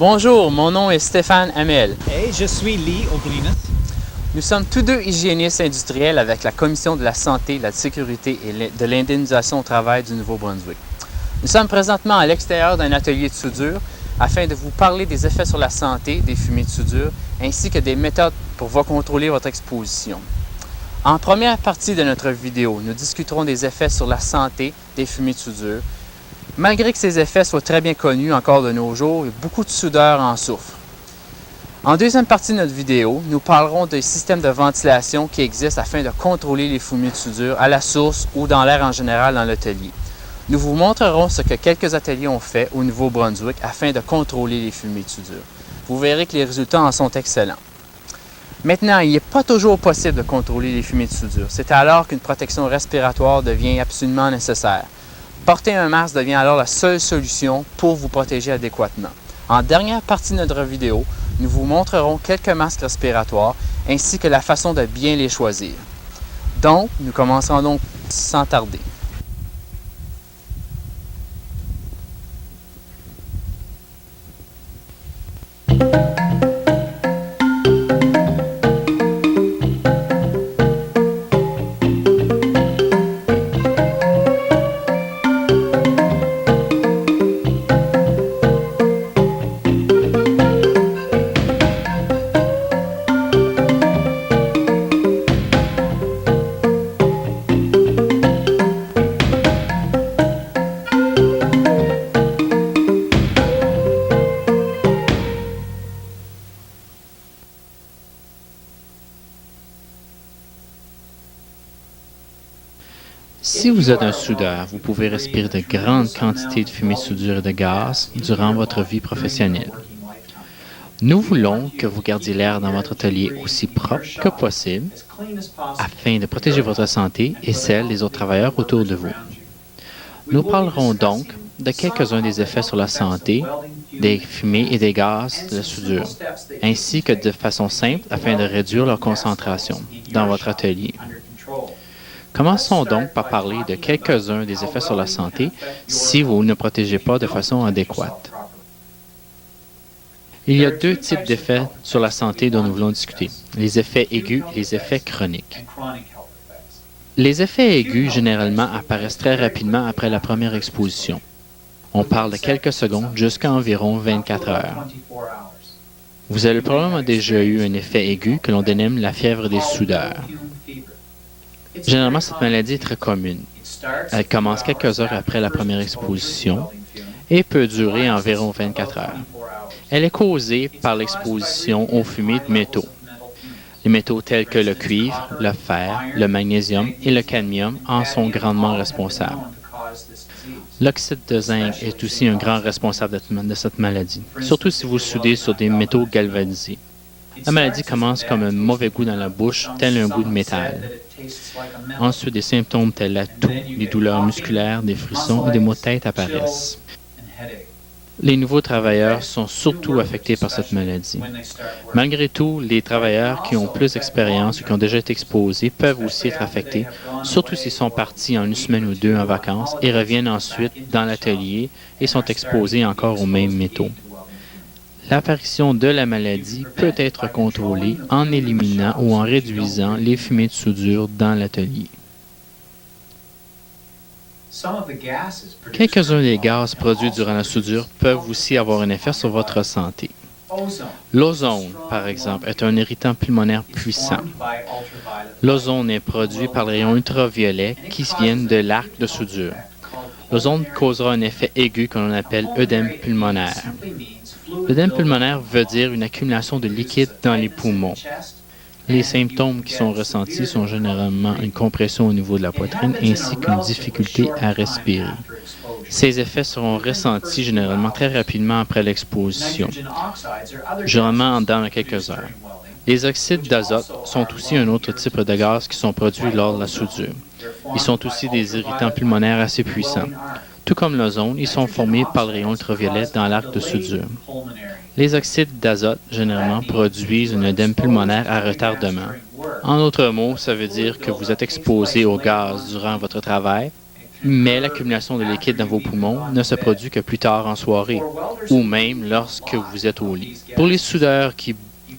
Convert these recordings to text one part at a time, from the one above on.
Bonjour, mon nom est Stéphane Hamel. Et je suis Lee Oglinas. Nous sommes tous deux hygiénistes industriels avec la Commission de la santé, de la sécurité et de l'indemnisation au travail du Nouveau-Brunswick. Nous sommes présentement à l'extérieur d'un atelier de soudure afin de vous parler des effets sur la santé des fumées de soudure ainsi que des méthodes pour contrôler votre exposition. En première partie de notre vidéo, nous discuterons des effets sur la santé des fumées de soudure. Malgré que ces effets soient très bien connus encore de nos jours, beaucoup de soudeurs en souffrent. En deuxième partie de notre vidéo, nous parlerons des systèmes de ventilation qui existent afin de contrôler les fumées de soudure à la source ou dans l'air en général dans l'atelier. Nous vous montrerons ce que quelques ateliers ont fait au Nouveau-Brunswick afin de contrôler les fumées de soudure. Vous verrez que les résultats en sont excellents. Maintenant, il n'est pas toujours possible de contrôler les fumées de soudure. C'est alors qu'une protection respiratoire devient absolument nécessaire. Porter un masque devient alors la seule solution pour vous protéger adéquatement. En dernière partie de notre vidéo, nous vous montrerons quelques masques respiratoires ainsi que la façon de bien les choisir. Donc, nous commencerons donc sans tarder. Si vous êtes un soudeur, vous pouvez respirer de grandes quantités de fumée de soudure et de gaz durant votre vie professionnelle. Nous voulons que vous gardiez l'air dans votre atelier aussi propre que possible afin de protéger votre santé et celle des autres travailleurs autour de vous. Nous parlerons donc de quelques-uns des effets sur la santé des fumées et des gaz de la soudure, ainsi que de façon simple afin de réduire leur concentration dans votre atelier. Commençons donc par parler de quelques-uns des effets sur la santé si vous ne protégez pas de façon adéquate. Il y a deux types d'effets sur la santé dont nous voulons discuter, les effets aigus et les effets chroniques. Les effets aigus, généralement, apparaissent très rapidement après la première exposition. On parle de quelques secondes jusqu'à environ 24 heures. Vous avez probablement déjà eu un effet aigu que l'on dénomme la fièvre des soudeurs. Généralement, cette maladie est très commune. Elle commence quelques heures après la première exposition et peut durer environ 24 heures. Elle est causée par l'exposition aux fumées de métaux. Les métaux tels que le cuivre, le fer, le magnésium et le cadmium en sont grandement responsables. L'oxyde de zinc est aussi un grand responsable de cette maladie, surtout si vous soudez sur des métaux galvanisés. La maladie commence comme un mauvais goût dans la bouche, tel un goût de métal. Ensuite, des symptômes tels la toux, des douleurs musculaires, des frissons et des maux de tête apparaissent. Les nouveaux travailleurs sont surtout affectés par cette maladie. Malgré tout, les travailleurs qui ont plus d'expérience ou qui ont déjà été exposés peuvent aussi être affectés, surtout s'ils sont partis en une semaine ou deux en vacances et reviennent ensuite dans l'atelier et sont exposés encore aux mêmes métaux. L'apparition de la maladie peut être contrôlée en éliminant ou en réduisant les fumées de soudure dans l'atelier. Quelques-uns des gaz produits durant la soudure peuvent aussi avoir un effet sur votre santé. L'ozone, par exemple, est un irritant pulmonaire puissant. L'ozone est produit par les rayons ultraviolets qui viennent de l'arc de soudure. L'ozone causera un effet aigu que l'on appelle œdème pulmonaire. L'œdème pulmonaire veut dire une accumulation de liquide dans les poumons. Les symptômes qui sont ressentis sont généralement une compression au niveau de la poitrine ainsi qu'une difficulté à respirer. Ces effets seront ressentis généralement très rapidement après l'exposition, généralement dans quelques heures. Les oxydes d'azote sont aussi un autre type de gaz qui sont produits lors de la soudure. Ils sont aussi des irritants pulmonaires assez puissants. Tout comme l'ozone, ils sont formés par le rayon ultraviolet dans l'arc de soudure. Les oxydes d'azote, généralement, produisent un œdème pulmonaire à retardement. En d'autres mots, ça veut dire que vous êtes exposé au gaz durant votre travail Mais l'accumulation de liquide dans vos poumons ne se produit que plus tard en soirée, ou même lorsque vous êtes au lit. Pour les soudeurs qui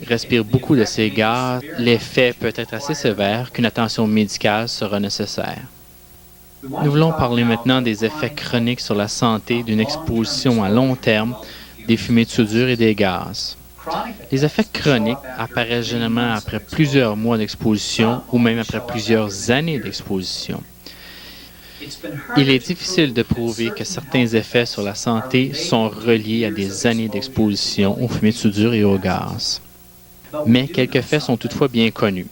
respirent beaucoup de ces gaz, l'effet peut être assez sévère qu'une attention médicale sera nécessaire. Nous voulons parler maintenant des effets chroniques sur la santé d'une exposition à long terme des fumées de soudure et des gaz. Les effets chroniques apparaissent généralement après plusieurs mois d'exposition ou même après plusieurs années d'exposition. Il est difficile de prouver que certains effets sur la santé sont reliés à des années d'exposition aux fumées de soudure et aux gaz. Mais quelques faits sont toutefois bien connus.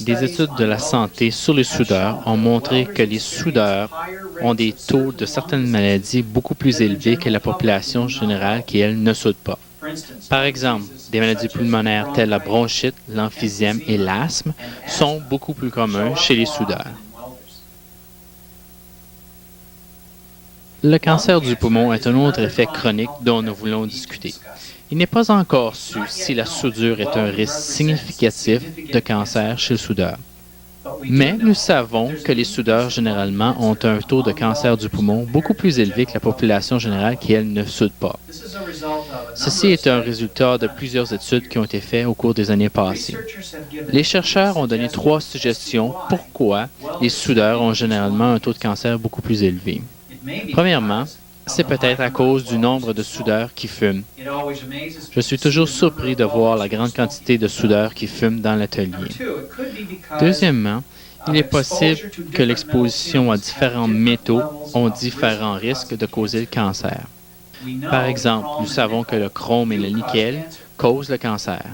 Des études de la santé sur les soudeurs ont montré que les soudeurs ont des taux de certaines maladies beaucoup plus élevés que la population générale qui, elle, ne soude pas. Par exemple, des maladies pulmonaires telles la bronchite, l'emphysème et l'asthme sont beaucoup plus communs chez les soudeurs. Le cancer du poumon est un autre effet chronique dont nous voulons discuter. Il n'est pas encore su si la soudure est un risque significatif de cancer chez le soudeur. Mais nous savons que les soudeurs, généralement, ont un taux de cancer du poumon beaucoup plus élevé que la population générale qui, elle, ne soude pas. Ceci est un résultat de plusieurs études qui ont été faites au cours des années passées. Les chercheurs ont donné 3 suggestions pourquoi les soudeurs ont généralement un taux de cancer beaucoup plus élevé. Premièrement, c'est peut-être à cause du nombre de soudeurs qui fument. Je suis toujours surpris de voir la grande quantité de soudeurs qui fument dans l'atelier. Deuxièmement, il est possible que l'exposition à différents métaux ont différents risques de causer le cancer. Par exemple, nous savons que le chrome et le nickel causent le cancer.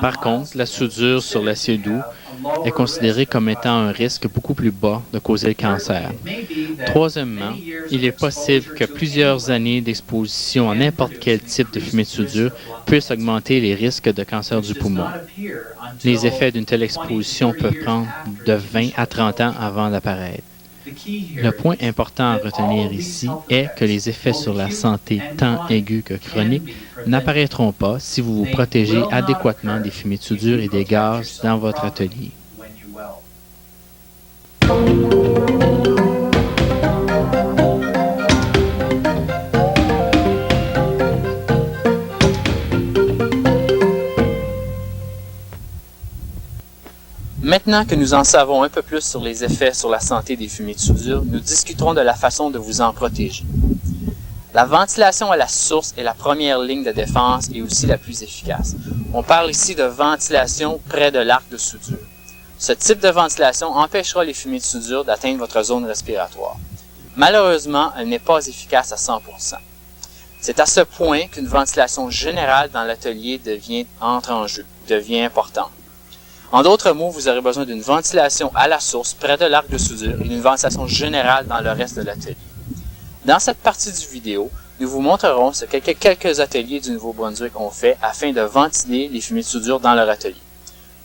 Par contre, la soudure sur l'acier doux est considérée comme étant un risque beaucoup plus bas de causer le cancer. Troisièmement, il est possible que plusieurs années d'exposition à n'importe quel type de fumée de soudure puissent augmenter les risques de cancer du poumon. Les effets d'une telle exposition peuvent prendre de 20 à 30 ans avant d'apparaître. Le point important à retenir ici est que les effets sur la santé, tant aigus que chroniques, n'apparaîtront pas si vous vous protégez adéquatement des fumées de soudure et des gaz dans votre atelier. Maintenant que nous en savons un peu plus sur les effets sur la santé des fumées de soudure, nous discuterons de la façon de vous en protéger. La ventilation à la source est la première ligne de défense et aussi la plus efficace. On parle ici de ventilation près de l'arc de soudure. Ce type de ventilation empêchera les fumées de soudure d'atteindre votre zone respiratoire. Malheureusement, elle n'est pas efficace à 100%. C'est à ce point qu'une ventilation générale dans l'atelier entre en jeu, devient importante. En d'autres mots, vous aurez besoin d'une ventilation à la source près de l'arc de soudure et d'une ventilation générale dans le reste de l'atelier. Dans cette partie du vidéo, nous vous montrerons ce que quelques ateliers du Nouveau-Brunswick ont fait afin de ventiler les fumées de soudure dans leur atelier.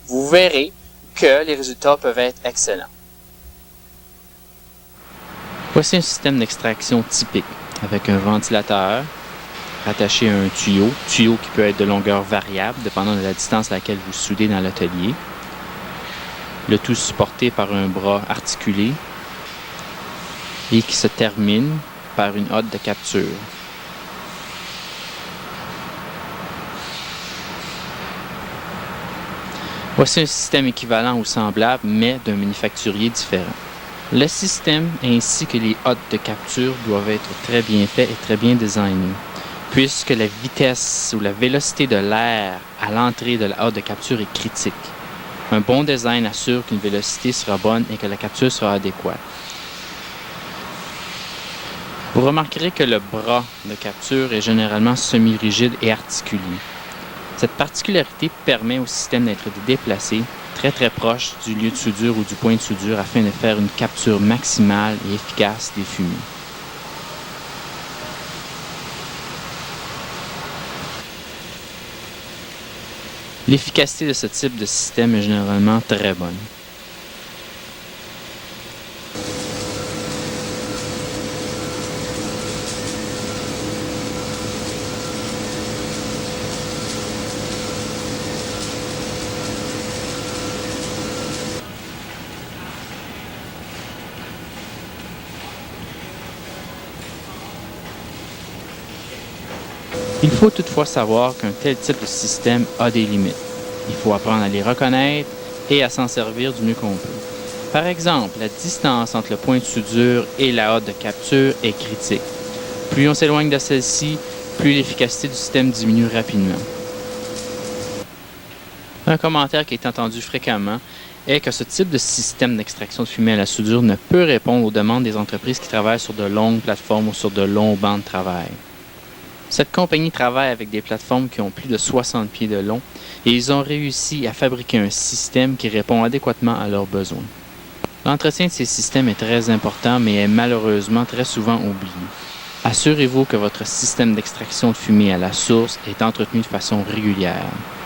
Vous verrez que les résultats peuvent être excellents. Voici un système d'extraction typique avec un ventilateur attaché à un tuyau qui peut être de longueur variable dépendant de la distance à laquelle vous soudez dans l'atelier. Le tout supporté par un bras articulé et qui se termine par une hotte de capture. Voici un système équivalent ou semblable, mais d'un manufacturier différent. Le système ainsi que les hottes de capture doivent être très bien faits et très bien designés, puisque la vitesse ou la vélocité de l'air à l'entrée de la hotte de capture est critique. Un bon design assure qu'une vélocité sera bonne et que la capture sera adéquate. Vous remarquerez que le bras de capture est généralement semi-rigide et articulé. Cette particularité permet au système d'être déplacé très proche du lieu de soudure ou du point de soudure afin de faire une capture maximale et efficace des fumées. L'efficacité de ce type de système est généralement très bonne. Il faut toutefois savoir qu'un tel type de système a des limites. Il faut apprendre à les reconnaître et à s'en servir du mieux qu'on peut. Par exemple, la distance entre le point de soudure et la hotte de capture est critique. Plus on s'éloigne de celle-ci, plus l'efficacité du système diminue rapidement. Un commentaire qui est entendu fréquemment est que ce type de système d'extraction de fumée à la soudure ne peut répondre aux demandes des entreprises qui travaillent sur de longues plateformes ou sur de longs bancs de travail. Cette compagnie travaille avec des plateformes qui ont plus de 60 pieds de long et ils ont réussi à fabriquer un système qui répond adéquatement à leurs besoins. L'entretien de ces systèmes est très important, mais est malheureusement très souvent oublié. Assurez-vous que votre système d'extraction de fumée à la source est entretenu de façon régulière.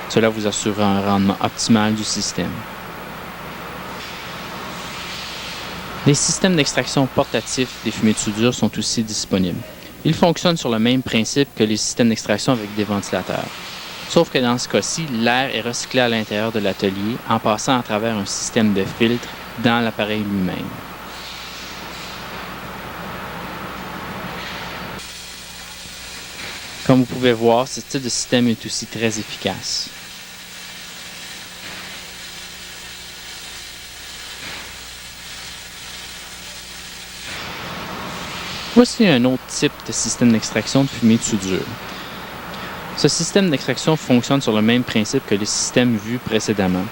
Cela vous assurera un rendement optimal du système. Les systèmes d'extraction portatifs des fumées de soudure sont aussi disponibles. Ils fonctionnent sur le même principe que les systèmes d'extraction avec des ventilateurs. Sauf que dans ce cas-ci, l'air est recyclé à l'intérieur de l'atelier en passant à travers un système de filtre dans l'appareil lui-même. Comme vous pouvez voir, ce type de système est aussi très efficace. Voici un autre type de système d'extraction de fumée de soudure. Ce système d'extraction fonctionne sur le même principe que les systèmes vus précédemment.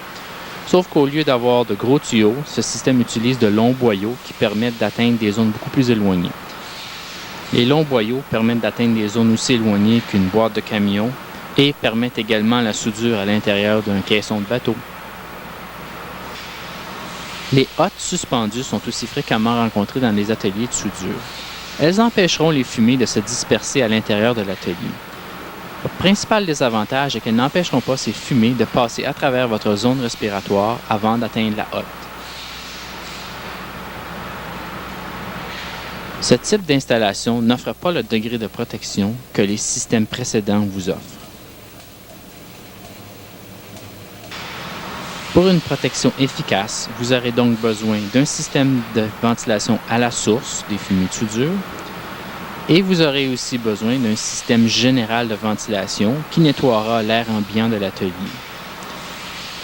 Sauf qu'au lieu d'avoir de gros tuyaux, ce système utilise de longs boyaux qui permettent d'atteindre des zones beaucoup plus éloignées. Les longs boyaux permettent d'atteindre des zones aussi éloignées qu'une boîte de camion et permettent également la soudure à l'intérieur d'un caisson de bateau. Les hottes suspendues sont aussi fréquemment rencontrées dans les ateliers de soudure. Elles empêcheront les fumées de se disperser à l'intérieur de l'atelier. Le principal désavantage est qu'elles n'empêcheront pas ces fumées de passer à travers votre zone respiratoire avant d'atteindre la hotte. Ce type d'installation n'offre pas le degré de protection que les systèmes précédents vous offrent. Pour une protection efficace, vous aurez donc besoin d'un système de ventilation à la source des fumées de soudure et vous aurez aussi besoin d'un système général de ventilation qui nettoiera l'air ambiant de l'atelier.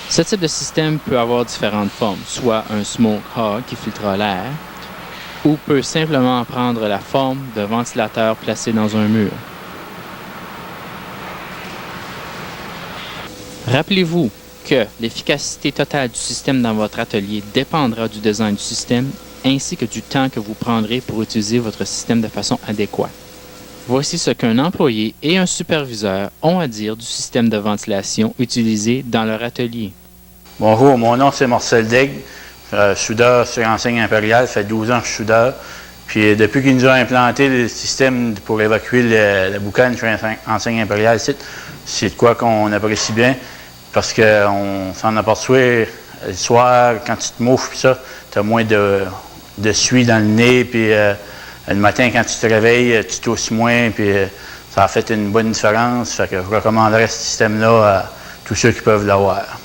Ce type de système peut avoir différentes formes, soit un smoke hog qui filtrera l'air ou peut simplement prendre la forme de ventilateur placé dans un mur. Rappelez-vous que l'efficacité totale du système dans votre atelier dépendra du design du système ainsi que du temps que vous prendrez pour utiliser votre système de façon adéquate. Voici ce qu'un employé et un superviseur ont à dire du système de ventilation utilisé dans leur atelier. Bonjour, mon nom c'est Marcel Daigle, soudeur sur enseigne impériale, ça fait 12 ans que je suis soudeur. Puis depuis qu'ils nous ont implanté le système pour évacuer la boucane sur enseigne impériale, c'est de quoi qu'on apprécie bien. Parce qu'on s'en aperçoit le soir, quand tu te mouches, tu as moins de suie dans le nez, puis le matin, quand tu te réveilles, tu tousses moins, puis ça a fait une bonne différence. Fait que je recommanderais ce système-là à tous ceux qui peuvent l'avoir.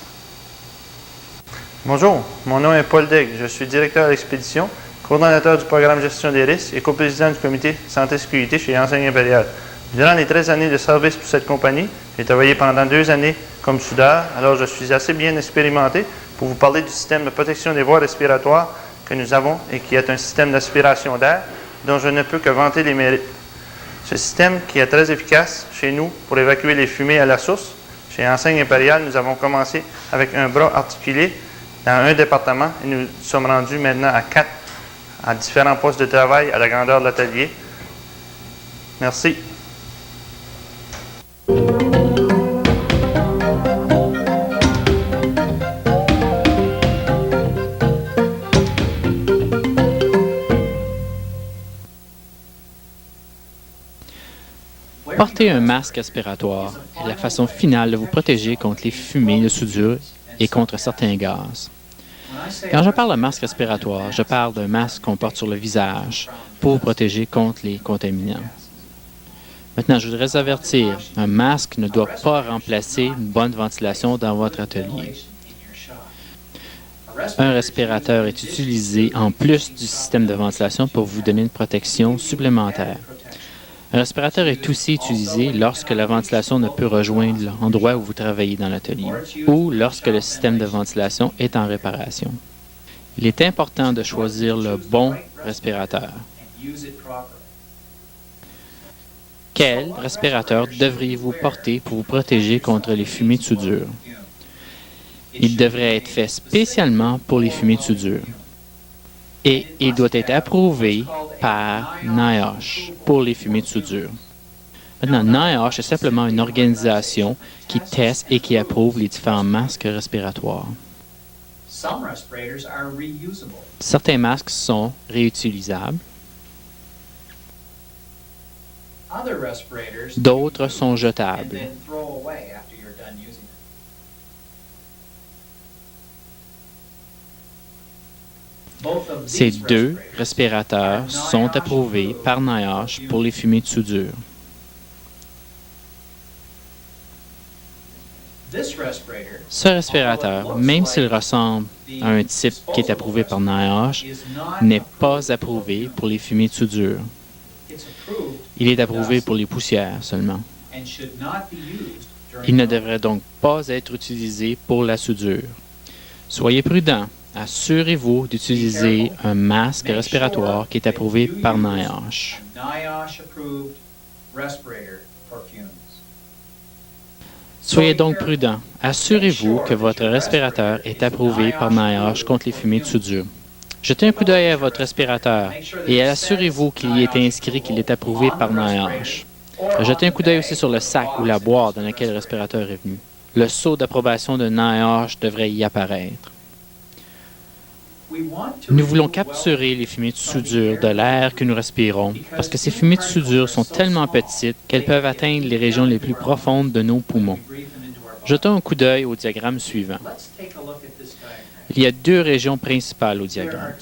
Bonjour, mon nom est Paul Daigle. Je suis directeur d'expédition, coordonnateur du programme Gestion des risques et coprésident du comité Santé-Sécurité chez Enseigne Impériale. Durant les 13 années de service pour cette compagnie, j'ai travaillé pendant 2 années comme soudeur, alors je suis assez bien expérimenté pour vous parler du système de protection des voies respiratoires que nous avons et qui est un système d'aspiration d'air dont je ne peux que vanter les mérites. Ce système qui est très efficace chez nous pour évacuer les fumées à la source. Chez Enseigne Impériale, nous avons commencé avec un bras articulé dans un département et nous sommes rendus maintenant à 4 à différents postes de travail à la grandeur de l'atelier. Merci. Porter un masque aspiratoire est la façon finale de vous protéger contre les fumées de soudure et contre certains gaz. Quand je parle de masque respiratoire, je parle d'un masque qu'on porte sur le visage pour vous protéger contre les contaminants. Maintenant, je voudrais avertir, un masque ne doit pas remplacer une bonne ventilation dans votre atelier. Un respirateur est utilisé en plus du système de ventilation pour vous donner une protection supplémentaire. Un respirateur est aussi utilisé lorsque la ventilation ne peut rejoindre l'endroit où vous travaillez dans l'atelier ou lorsque le système de ventilation est en réparation. Il est important de choisir le bon respirateur. Quel respirateur devriez-vous porter pour vous protéger contre les fumées de soudure? Il devrait être fait spécialement pour les fumées de soudure. Et il doit être approuvé par NIOSH pour les fumées de soudure. Maintenant, NIOSH est simplement une organisation qui teste et qui approuve les différents masques respiratoires. Certains masques sont réutilisables. D'autres sont jetables. Ces deux respirateurs sont approuvés par NIOSH pour les fumées de soudure. Ce respirateur, même s'il ressemble à un type qui est approuvé par NIOSH, n'est pas approuvé pour les fumées de soudure. Il est approuvé pour les poussières seulement. Il ne devrait donc pas être utilisé pour la soudure. Soyez prudent. Assurez-vous d'utiliser un masque respiratoire qui est approuvé par NIOSH. Soyez donc prudent. Assurez-vous que votre respirateur est approuvé par NIOSH contre les fumées de soudure. Jetez un coup d'œil à votre respirateur et assurez-vous qu'il y est inscrit qu'il est approuvé par NIOSH. Jetez un coup d'œil aussi sur le sac ou la boîte dans laquelle le respirateur est venu. Le sceau d'approbation de NIOSH devrait y apparaître. Nous voulons capturer les fumées de soudure de l'air que nous respirons parce que ces fumées de soudure sont tellement petites qu'elles peuvent atteindre les régions les plus profondes de nos poumons. Jetons un coup d'œil au diagramme suivant. Il y a deux régions principales au diagramme.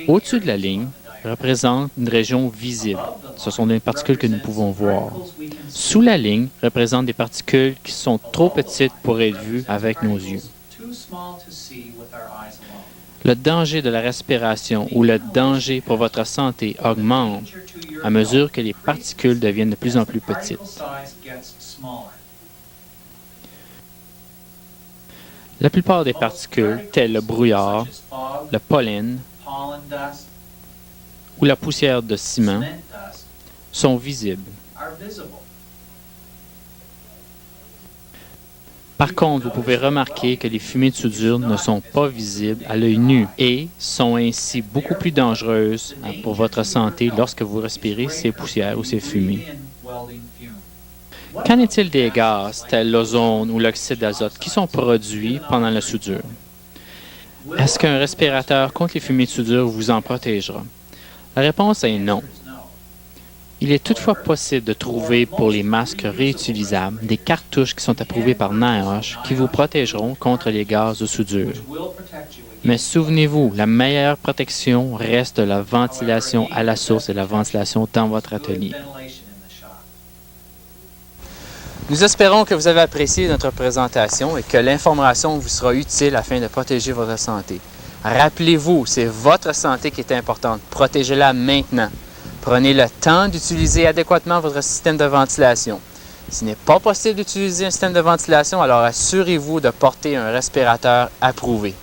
Au-dessus de la ligne représente une région visible. Ce sont des particules que nous pouvons voir. Sous la ligne représente des particules qui sont trop petites pour être vues avec nos yeux. Le danger de la respiration ou le danger pour votre santé augmente à mesure que les particules deviennent de plus en plus petites. La plupart des particules, telles le brouillard, le pollen ou la poussière de ciment, sont visibles. Par contre, vous pouvez remarquer que les fumées de soudure ne sont pas visibles à l'œil nu et sont ainsi beaucoup plus dangereuses pour votre santé lorsque vous respirez ces poussières ou ces fumées. Qu'en est-il des gaz tels l'ozone ou l'oxyde d'azote qui sont produits pendant la soudure? Est-ce qu'un respirateur contre les fumées de soudure vous en protégera? La réponse est non. Il est toutefois possible de trouver pour les masques réutilisables des cartouches qui sont approuvées par NIOSH qui vous protégeront contre les gaz de soudure. Mais souvenez-vous, la meilleure protection reste la ventilation à la source et la ventilation dans votre atelier. Nous espérons que vous avez apprécié notre présentation et que l'information vous sera utile afin de protéger votre santé. Rappelez-vous, c'est votre santé qui est importante. Protégez-la maintenant. Prenez le temps d'utiliser adéquatement votre système de ventilation. S'il n'est pas possible d'utiliser un système de ventilation, alors assurez-vous de porter un respirateur approuvé.